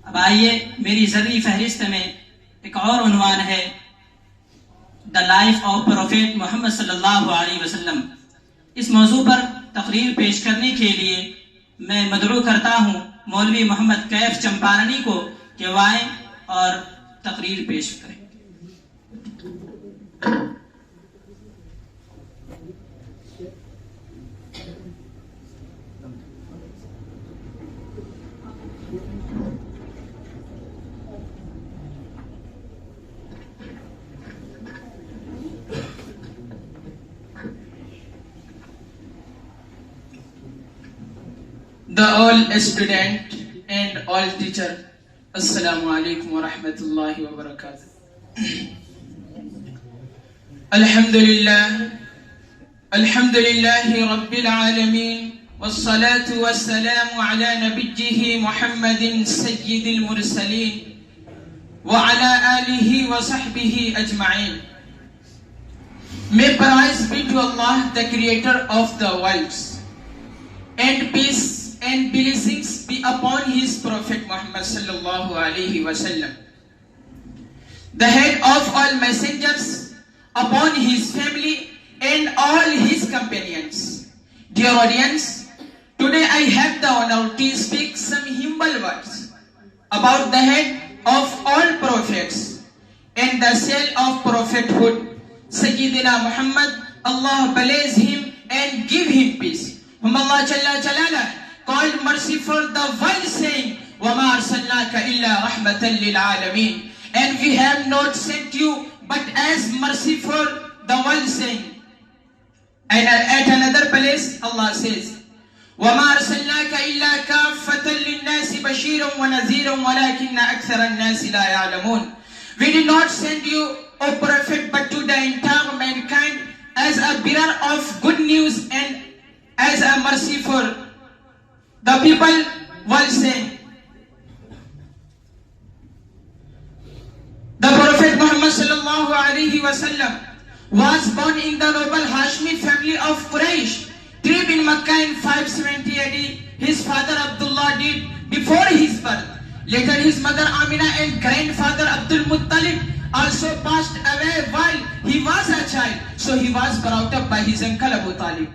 अब आइए मेरी ज़रूरी फहरिस्त में एक और उन्वान है the life of prophet Muhammad सल्लल्लाहु अलैहि वसल्लम। इस मौजू पर तकरीर पेश करने के लिए मैं मदरू करता हूँ मौलवी मोहम्मद कैफ चंपारनी को कि वो आए और तकरीर पेश करें। The all student and all teacher, Assalamu alaikum wa rahmatullahi wa barakatuh. Alhamdulillahi rabbil alameen, wassalatu wassalamu ala nabiyyihi Muhammadin sayyidil mursaleen wa ala alihi wa sahbihi ajma'in. May praise be to Allah, the creator of the worlds, and peace and blessings be upon his prophet Muhammad sallallahu alaihi wasallam, the head of all messengers, upon his family and all his companions. Dear audience, today I have the honor to speak some humble words about the head of all prophets and the seal of prophethood, Sayyidina Muhammad. Allah bless him and give him peace, whom Allah Jalla Jalala called merciful the world, saying, وَمَا أَرْسَلْنَاكَ إِلَّا رَحْمَةً لِلْعَالَمِينَ. And we have not sent you but as merciful the world, saying. And at another place Allah says, وَمَا أَرْسَلْنَاكَ إِلَّا كَافَّةً لِلنَّاسِ بَشِيرًا وَنَذِيرًا وَلَكِنَّ أَكْثَرَ النَّاسِ لَا يَعْلَمُونَ. We did not send you, O Prophet, but to the entire mankind as a bearer of good news and as a merciful. The people were saying, the Prophet Muhammad sallallahu alaihi wasallam was born in the noble Hashmi family of Quraysh, lived in Makkah in 570 AD. His father Abdullah did before his birth. Later his mother Amina and grandfather Abdul Muttalib also passed away while he was a child, so he was brought up by his uncle Abu Talib.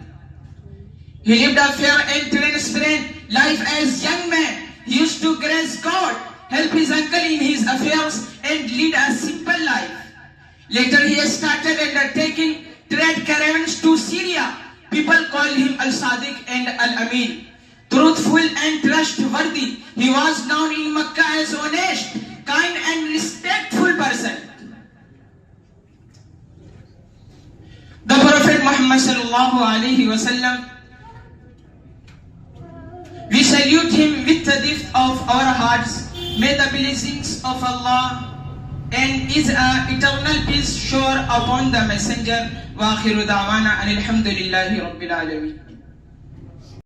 He lived a fair and transparent life as young man. He used to grace God, help his uncle in his affairs, and lead a simple life. Later he started undertaking trade caravans to Syria. People call him Al-Sadiq and Al-Amin, truthful and trustworthy. He was known in Makkah as honest, kind and respectful person. The Prophet Muhammad sallallahu alaihi wasallam, we salute him with the depth of our hearts. May the blessings of Allah and His eternal peace shower upon the messenger. Wa akhiru da'wana alhamdulillahi rabbil alamin.